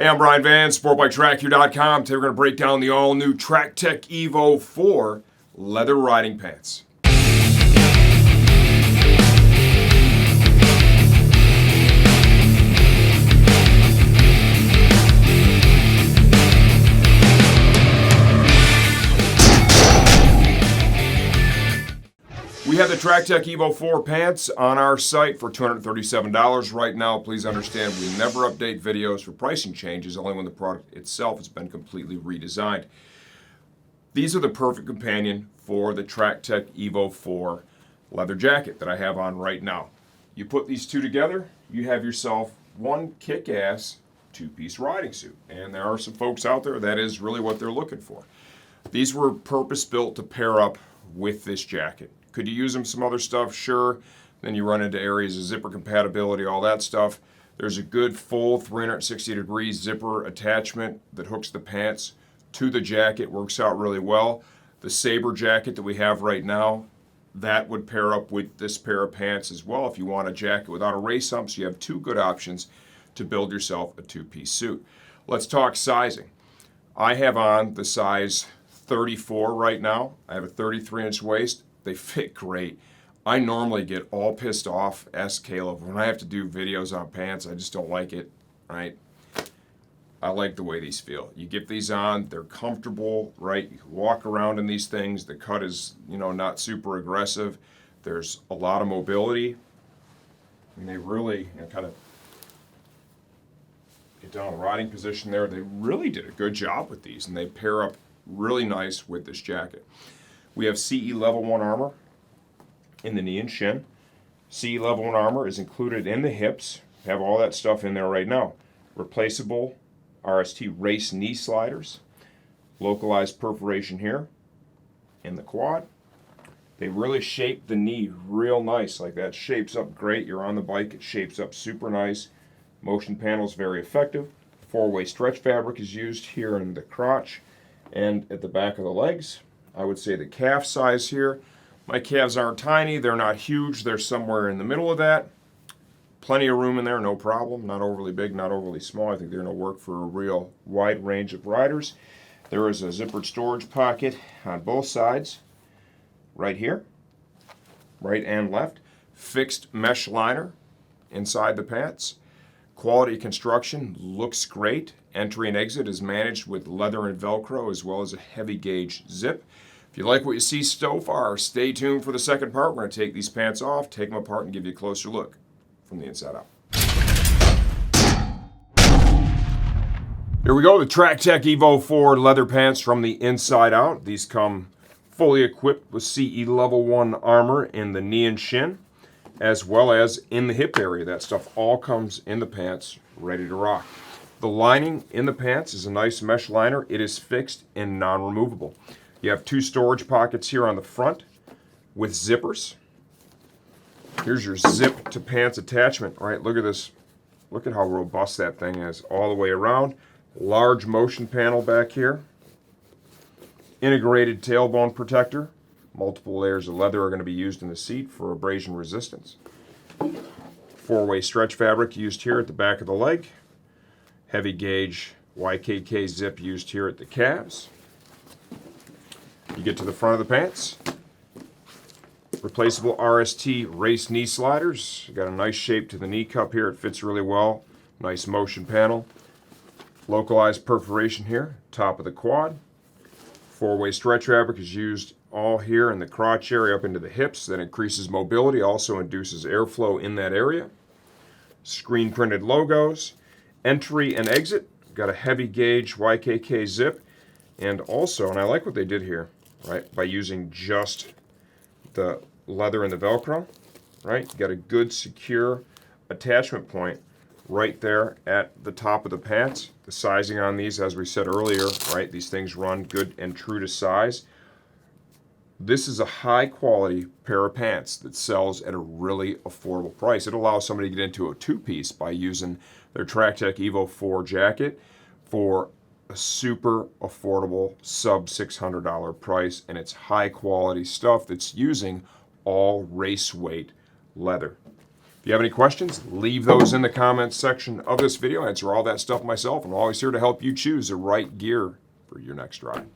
Hey, I'm Brian Van, SportbikeTrackU.com. Today we're going to break down the all-new TracTech Evo 4 leather riding pants. We have the TracTech Evo 4 pants on our site for $237 right now. Please understand we never update videos for pricing changes, only when the product itself has been completely redesigned. These are the perfect companion for the TracTech Evo 4 leather jacket that I have on right now. You put these two together, you have yourself one kick-ass two-piece riding suit. And there are some folks out there that is really what they're looking for. These were purpose-built to pair up with this jacket. Could you use them some other stuff? Sure. Then you run into areas of zipper compatibility, all that stuff. There's a good full 360-degree zipper attachment that hooks the pants to the jacket. Works out really well. The Sabre jacket that we have right now, that would pair up with this pair of pants as well if you want a jacket without a race hump. So you have two good options to build yourself a two-piece suit. Let's talk sizing. I have on the size 34 right now. I have a 33-inch waist. They fit great. I normally get all pissed off, ask Caleb, when I have to do videos on pants. I just don't like it, right? I like the way these feel. You get these on, they're comfortable, right? You can walk around in these things. The cut is, not super aggressive. There's a lot of mobility. And they really kind of get down in a riding position there. They really did a good job with these, and they pair up really nice with this jacket. We have CE Level 1 Armour in the knee and shin. CE Level 1 Armour is included in the hips. We have all that stuff in there right now. Replaceable RST race knee sliders. Localized perforation here in the quad. They really shape the knee real nice. Like that shapes up great. You're on the bike, it shapes up super nice. Motion panel is very effective. Four-way stretch fabric is used here in the crotch and at the back of the legs. I would say the calf size here, my calves aren't tiny, they're not huge, they're somewhere in the middle of that. Plenty of room in there, no problem. Not overly big, not overly small. I think they're going to work for a real wide range of riders. There is a zippered storage pocket on both sides, right here, right and left. Fixed mesh liner inside the pants. Quality construction, looks great. Entry and exit is managed with leather and Velcro as well as a heavy gauge zip. If you like what you see so far, stay tuned for the second part. We're going to take these pants off, take them apart, and give you a closer look from the inside out. Here we go, the TracTech Evo 4 leather pants from the inside out. These come fully equipped with CE Level 1 Armour in the knee and shin, as well as in the hip area. That stuff all comes in the pants, ready to rock. The lining in the pants is a nice mesh liner. It is fixed and non-removable. You have two storage pockets here on the front with zippers. Here's your zip to pants attachment, right? Look at this. Look at how robust that thing is all the way around. Large motion panel back here. Integrated tailbone protector. Multiple layers of leather are going to be used in the seat for abrasion resistance. Four-way stretch fabric used here at the back of the leg. Heavy gauge YKK zip used here at the calves. You get to the front of the pants. Replaceable RST race knee sliders. You got a nice shape to the knee cup here. It fits really well. Nice motion panel. Localized perforation here, top of the quad. Four-way stretch fabric is used all here in the crotch area up into the hips. That increases mobility, also induces airflow in that area. Screen printed logos. Entry and exit. Got a heavy gauge YKK zip. And also, and I like what they did here, right, by using just the leather and the Velcro, right? You got a good secure attachment point right there at the top of the pants. The sizing on these, as we said earlier, right, these things run good and true to size. This is a high quality pair of pants that sells at a really affordable price. It allows somebody to get into a two-piece by using their TracTech Evo 4 jacket for a super affordable sub $600 price, and it's high quality stuff that's using all race weight leather. If you have any questions, leave those in the comments section of this video. I answer all that stuff myself. I'm always here to help you choose the right gear for your next ride.